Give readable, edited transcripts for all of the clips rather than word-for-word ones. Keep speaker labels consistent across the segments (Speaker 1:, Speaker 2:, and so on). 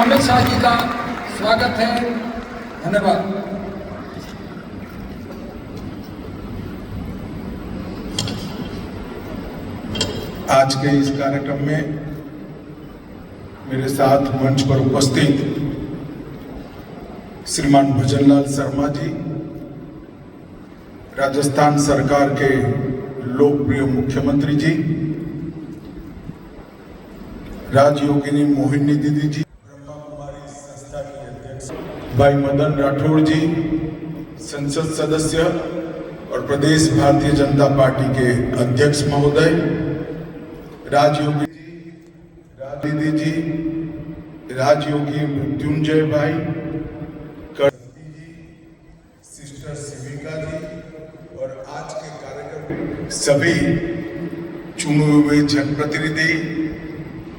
Speaker 1: अमित शाह जी का स्वागत है। धन्यवाद।
Speaker 2: आज के इस कार्यक्रम में मेरे साथ मंच पर उपस्थित श्रीमान भजनलाल शर्मा जी, राजस्थान सरकार के लोकप्रिय मुख्यमंत्री जी, राजयोगिनी मोहिनी दीदी जी, ब्रह्मा कुमारी संस्था के अध्यक्ष भाई मदन राठौड़ जी, संसद सदस्य और प्रदेश भारतीय जनता पार्टी के अध्यक्ष महोदय, राजयोगी जी, दीदी जी, राजयोगी मृत्युंजय भाई, सिस्टर शिविका जी और आज के कार्यक्रम सभी चुने हुए जनप्रतिनिधि,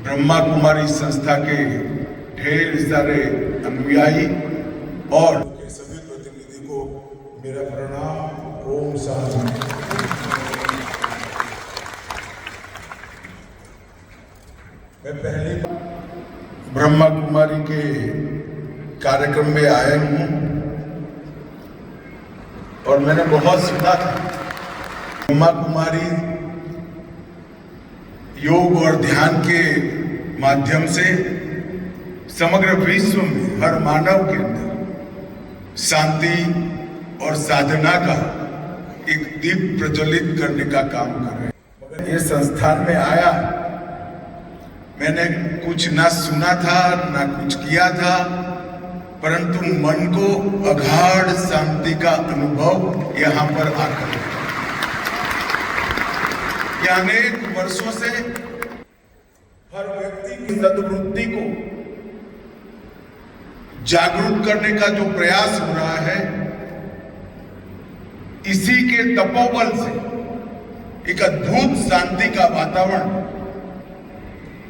Speaker 2: ब्रह्मा कुमारी संस्था के ढेर सारे अनुयायी और सभी प्रतिनिधि को मेरा प्रणाम। ओम शांति। मैं पहली बार ब्रह्मा कुमारी के कार्यक्रम में आया हूँ और मैंने बहुत सुना था। ब्रह्मा कुमारी योग और ध्यान के माध्यम से समग्र विश्व में हर मानव के अंदर शांति और साधना का एक दीप प्रज्वलित करने का काम कर रहे हैं। मगर ये संस्थान में आया, मैंने कुछ ना सुना था ना कुछ किया था, परंतु मन को अगाध शांति का अनुभव यहाँ पर आकर कि अनेक वर्षों से हर व्यक्ति की सद्वृत्ति को जागरूक करने का जो प्रयास हो रहा है, इसी के तपोबल से एक अद्भुत शांति का वातावरण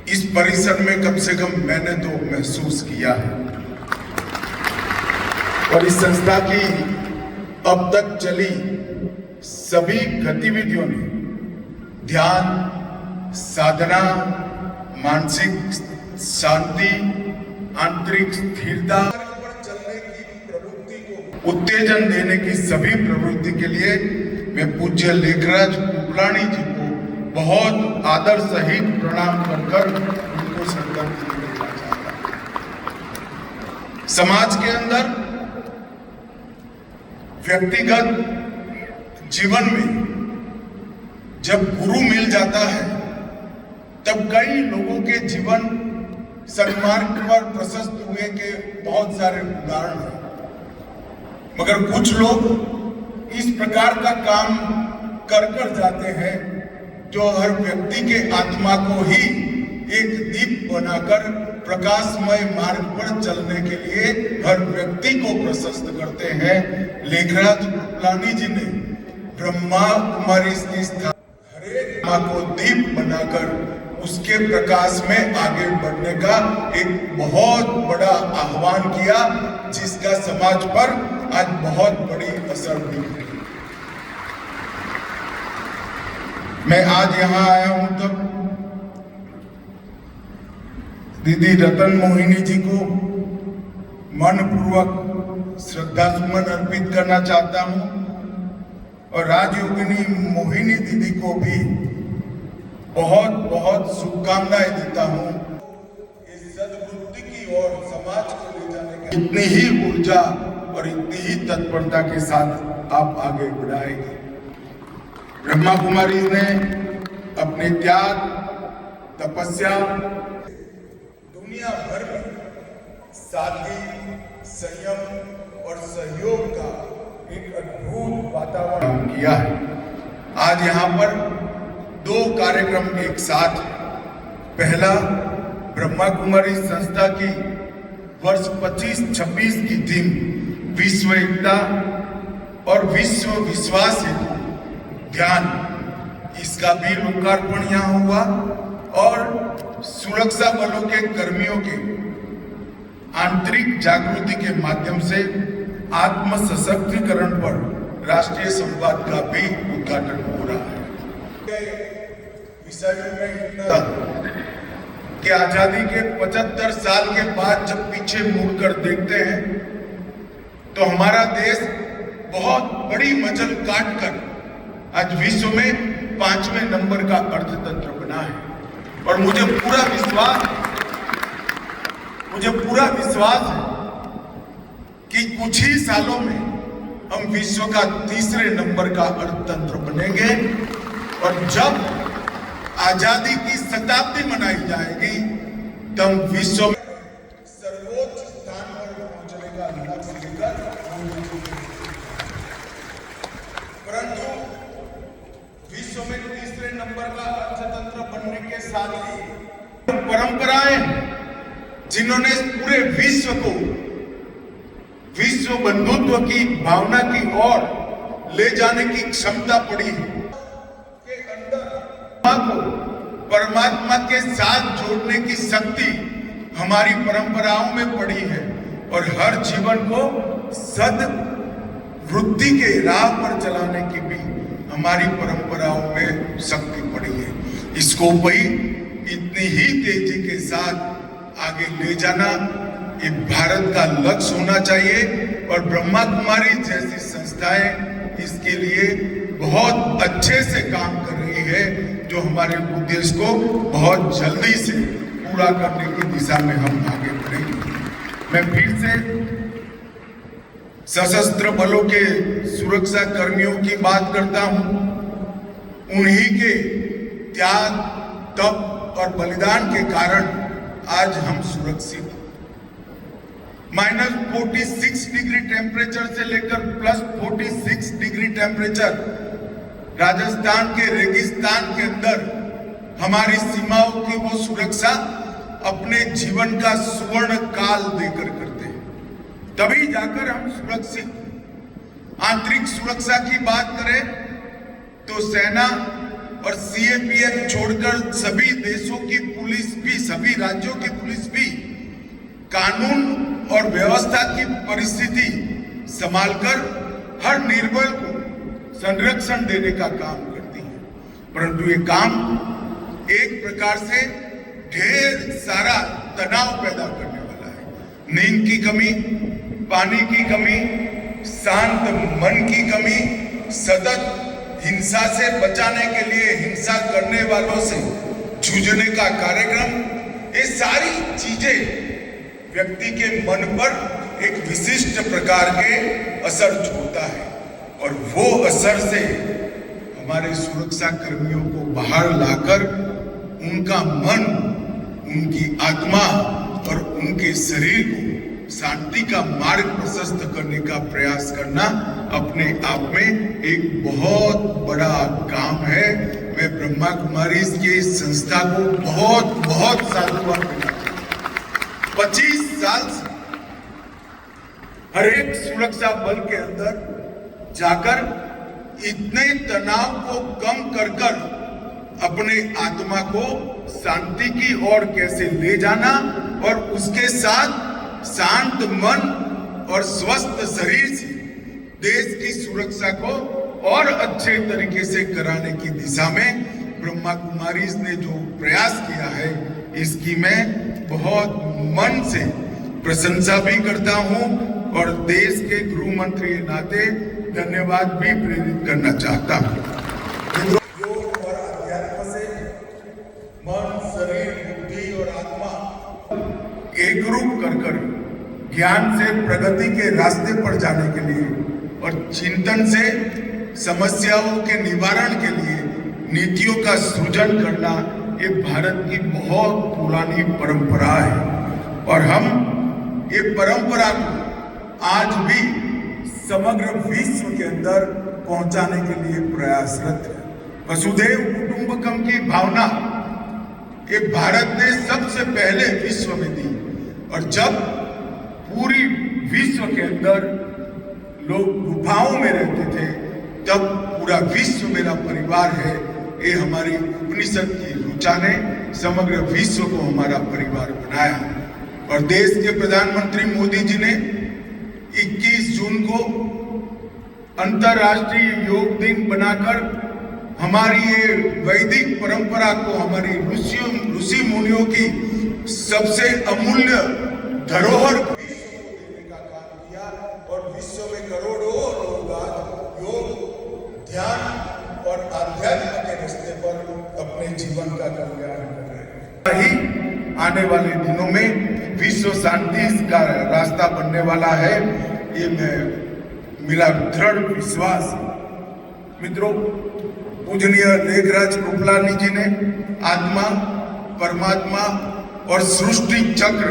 Speaker 2: इस परिसर में कम से कम मैंने तो महसूस किया है। और इस संस्था की अब तक चली सभी गतिविधियों ने ध्यान, साधना, मानसिक शांति, आंतरिक स्थिरता पर चलने की प्रवृत्ति को उत्तेजन देने की सभी प्रवृत्ति के लिए मैं पूज्य लेखराज कुपलानी जी को बहुत आदर सहित प्रणाम कर उनको श्रद्धांजलि देना चाहता हूं। समाज के अंदर व्यक्तिगत जीवन में जब गुरु मिल जाता है, तब कई लोगों के जीवन सन्मार्ग पर प्रशस्त हुए के बहुत सारे उदाहरण हैं। मगर कुछ लोग इस प्रकार का काम कर जाते हैं जो हर व्यक्ति के आत्मा को ही एक दीप बनाकर प्रकाशमय मार्ग पर चलने के लिए हर व्यक्ति को प्रशस्त करते हैं। लेखराज कुपलानी जी ने ब्रह्मा कुमारी संस्था हरेक माँ को दीप बनाकर उसके प्रकाश में आगे बढ़ने का एक बहुत बड़ा आह्वान किया, जिसका समाज पर आज बहुत बड़ी असर दिख रही है। मैं आज यहाँ आया हूं तब दीदी रतन मोहिनी जी को मनपूर्वक श्रद्धा सुमन अर्पित करना चाहता हूं और राजयोगिनी मोहिनी दीदी को भी बहुत बहुत शुभकामनाएं देता हूं। इस सद्वृत्ति की ओर समाज को ले जाने की इतनी ही ऊर्जा और इतनी ही तत्परता के साथ आप आगे बढ़ाएंगे। ब्रह्मा कुमारी ने अपने त्याग, तपस्या, दुनिया भर में शांति, संयम और सहयोग का एक अद्भुत वातावरण किया है। आज यहाँ पर दो कार्यक्रम एक साथ। पहला, ब्रह्मा कुमारी संस्था की वर्ष 25-26 की थीम विश्व एकता और विश्व विश्वास हेतु ध्यान, इसका भी लोकार्पण यहाँ हुआ और सुरक्षा बलों के कर्मियों के आंतरिक जागृति के माध्यम से आत्म सशक्तिकरण पर राष्ट्रीय संवाद का भी उद्घाटन हो रहा है। विषय में कि आजादी के 75 साल के बाद जब पीछे मुड़कर देखते हैं तो हमारा देश बहुत बड़ी मजल काटकर आज विश्व में 5वें नंबर का अर्थतंत्र बना है। और मुझे पूरा विश्वास है कि कुछ ही सालों में हम विश्व का 3रे नंबर का अर्थतंत्र बनेंगे। और जब आजादी की शताब्दी मनाई जाएगी तब विश्व में सर्वोच्च स्थान पर पहुंचने का लक्ष्य लेकर, परंतु विश्व में 3रे नंबर का अर्थतंत्र बनने के साथ ही परंपराएं जिन्होंने पूरे विश्व को विश्व बंधुत्व की भावना की ओर ले जाने की क्षमता पड़ी है के अंदर को परमात्मा के साथ जोड़ने की शक्ति हमारी परंपराओं में पड़ी है। और हर जीवन को सद वृद्धि के राह पर चलाने की भी हमारी परंपराओं में शक्ति पड़ी है। इसको भी इतनी ही तेजी के साथ आगे ले जाना ये भारत का लक्ष्य होना चाहिए। और ब्रह्मा कुमारी जैसी संस्थाएं इसके लिए बहुत अच्छे से काम कर रही है, जो हमारे उद्देश्य को बहुत जल्दी से पूरा करने की दिशा में हम आगे बढ़ेंगे। मैं फिर से सशस्त्र बलों के सुरक्षा कर्मियों की बात करता हूं। उन्हीं के त्याग, तप और बलिदान के कारण आज हम सुरक्षित हैं। -46 डिग्री टेम्परेचर से लेकर +46 डिग्री टेम्परेचर राजस्थान के रेगिस्तान के अंदर हमारी सीमाओं की वो सुरक्षा अपने जीवन का सुवर्ण काल देकर करते हैं, तभी जाकर हम सुरक्षित। आंतरिक सुरक्षा की बात करें तो सेना और सीएपीएफ छोड़कर सभी देशों की पुलिस भी, सभी राज्यों की पुलिस भी कानून और व्यवस्था की परिस्थिति संभालकर हर निर्बल को संरक्षण देने का काम करती है। परंतु ये काम एक प्रकार से ढेर सारा तनाव पैदा करने वाला है। नींद की कमी, पानी की कमी, शांत मन की कमी, सतत हिंसा से बचाने के लिए हिंसा करने वालों से जूझने का कार्यक्रम, ये सारी चीजें व्यक्ति के मन पर एक विशिष्ट प्रकार के असर छोड़ता है। और वो असर से हमारे सुरक्षा कर्मियों को बाहर लाकर उनका मन, उनकी आत्मा और उनके शरीर को शांति का मार्ग प्रशस्त करने का प्रयास करना अपने आप में एक बहुत बड़ा काम है। मैं ब्रह्मा कुमारी की संस्था को बहुत बहुत साधुवाद देना चाहता हूं। 25 साल से हर एक सुरक्षा बल के अंदर जाकर इतने तनाव को कम कर कर अपने आत्मा को शांति की ओर कैसे ले जाना और उसके साथ शांत मन और स्वस्थ शरीर से देश की सुरक्षा को और अच्छे तरीके से कराने की दिशा में ब्रह्मा कुमारी ने जो प्रयास किया है, इसकी मैं बहुत मन से प्रशंसा भी करता हूं और देश के गृह मंत्री नाते धन्यवाद भी प्रेरित करना चाहता हूं। योग और अध्यात्म से मन, शरीर, बुद्धि और आत्मा एक रूप कर ज्ञान से प्रगति के रास्ते पर जाने के लिए और चिंतन से समस्याओं के निवारण के लिए नीतियों का सृजन करना, ये भारत की बहुत पुरानी परंपरा है। और हम ये परंपरा को आज भी समग्र विश्व के अंदर पहुंचाने के लिए प्रयासरत है। वसुधैव कुटुंबकम की भावना ये भारत ने सबसे पहले विश्व में दी। और जब पूरी विश्व के अंदर लोग गुफाओं में रहते थे, तब पूरा विश्व मेरा परिवार है, ये हमारी उपनिषद की ऋचा ने समग्र विश्व को हमारा परिवार बनाया। और देश के प्रधानमंत्री मोदी जी ने 21 जून को अंतर्राष्ट्रीय योग दिन बनाकर हमारी ये वैदिक परंपरा को, हमारी ऋषि मुनियों की सबसे अमूल्य धरोहर को देने का काम किया और विश्व में करोड़ों लोग आज योग, ध्यान और आध्यात्म के रास्ते पर अपने जीवन का कल्याण कर रहे हैं। ही आने वाले दिनों में विश्व शांति का रास्ता बनने वाला है, ये मेरा दृढ़ विश्वास। मित्रों, पूजनीय लेखराज कृपलानी जी ने आत्मा, परमात्मा और सृष्टि चक्र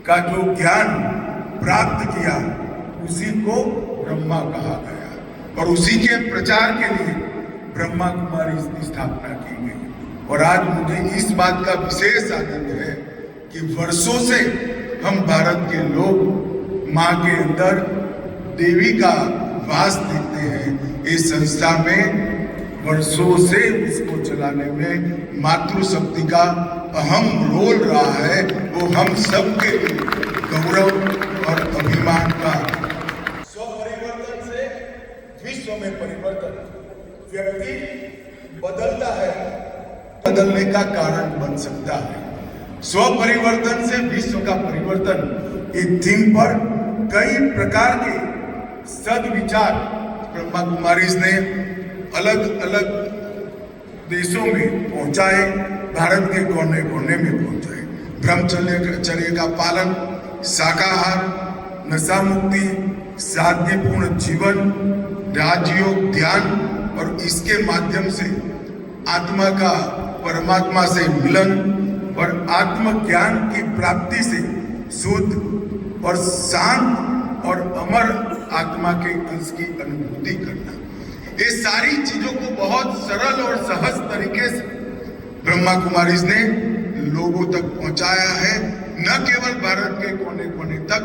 Speaker 2: का जो ज्ञान प्राप्त किया उसी को ब्रह्मा कहा गया और उसी के प्रचार के लिए ब्रह्मा कुमारी की स्थापना की गई। और आज मुझे इस बात का विशेष आनंद है कि वर्षों से हम भारत के लोग माँ के अंदर देवी का वास देखते हैं। इस संस्था में वर्षों से इसको चलाने में मातृशक्ति का अहम रोल रहा है, वो हम सबके लिए गौरव और अभिमान का। स्व परिवर्तन से विश्व में परिवर्तन, व्यक्ति बदलता है, बदलने का कारण बन सकता है। स्व परिवर्तन से विश्व का परिवर्तन, इस थीम पर कई प्रकार के सद्विचार ब्रह्मा कुमारीज ने अलग अलग देशों में पहुंचाए, भारत के कोने कोने में पहुंचाए। ब्रह्मचर्य का पालन, शाकाहार, नशा मुक्ति, शांतिपूर्ण जीवन, राजयोग, ध्यान और इसके माध्यम से आत्मा का परमात्मा से मिलन और आत्मज्ञान की प्राप्ति से शुद्ध और शांत और अमर आत्मा के अंश की अनुभूति करना, ये सारी चीजों को बहुत सरल और सहज तरीके से ब्रह्मा कुमारीज ने लोगों तक पहुंचाया है। न केवल भारत के कोने कोने तक,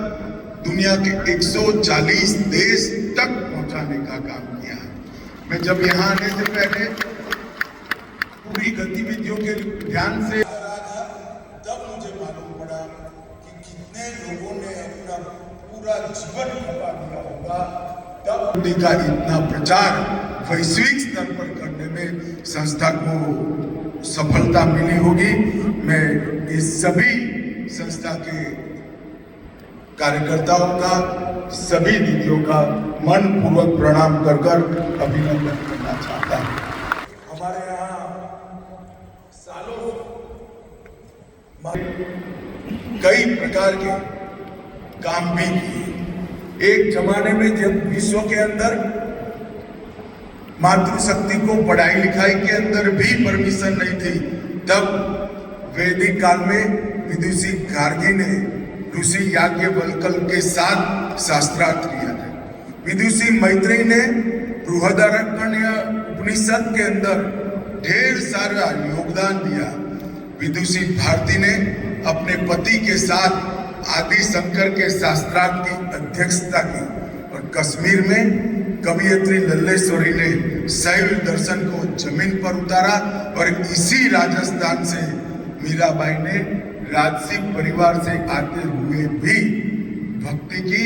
Speaker 2: दुनिया के 140 देश तक पहुंचाने का काम किया है। मैं जब यहाँ आने से पहले पूरी गतिविधियों के ध्यान से तब मुझे मालूम पड़ा कि कितने लोगों ने अपना पूरा जीवन खपा दिया होगा। तब का इतना प्रचार वैश्विक स्तर पर करने में संस्था को सफलता मिली होगी। मैं इस सभी संस्था के कार्यकर्ताओं का, सभी दीदियों का मन पूर्वक प्रणाम कर अभिनंदन करना चाहता हूँ। हमारे यहाँ सालों कई प्रकार के काम भी किए। एक जमाने में जब विश्व के अंदर मातृशक्ति को पढ़ाई लिखाई के अंदर भी परमिशन नहीं थी, तब वैदिक काल में विदुषी गार्गी ने ऋषि याज्ञवल्क्य के साथ शास्त्रार्थ किया था। विदुषी मैत्रेयी ने बृहदारण्यक उपनिषद के अंदर ढेर सारा योगदान दिया। विदुषी भारती ने अपने पति के साथ आदि शंकर के शास्त्रार्थ की अध्यक्षता की और कश्मीर में कवियत्री लल्लेश्वरी ने शैव दर्शन को जमीन पर उतारा और इसी राजस्थान से मीराबाई ने राजसी परिवार से आते हुए भी भक्ति की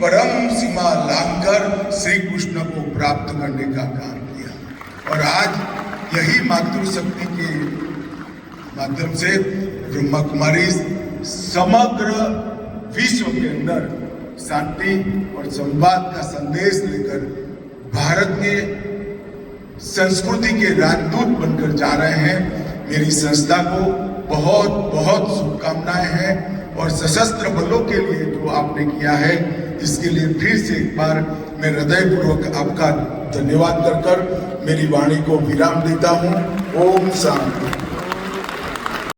Speaker 2: परम सीमा लांघकर श्री कृष्ण को प्राप्त करने का काम किया। और आज यही मातृशक्ति के माध्यम से ब्रह्मा कुमारी समग्र विश्व के अंदर शांति और संवाद का संदेश लेकर भारत के संस्कृति के राजदूत बनकर जा रहे हैं। मेरी संस्था को बहुत बहुत शुभकामनाएं हैं और सशस्त्र बलों के लिए जो आपने किया है, इसके लिए फिर से एक बार मैं हृदयपूर्वक आपका धन्यवाद कर मेरी वाणी को विराम देता हूँ। ओम शांति।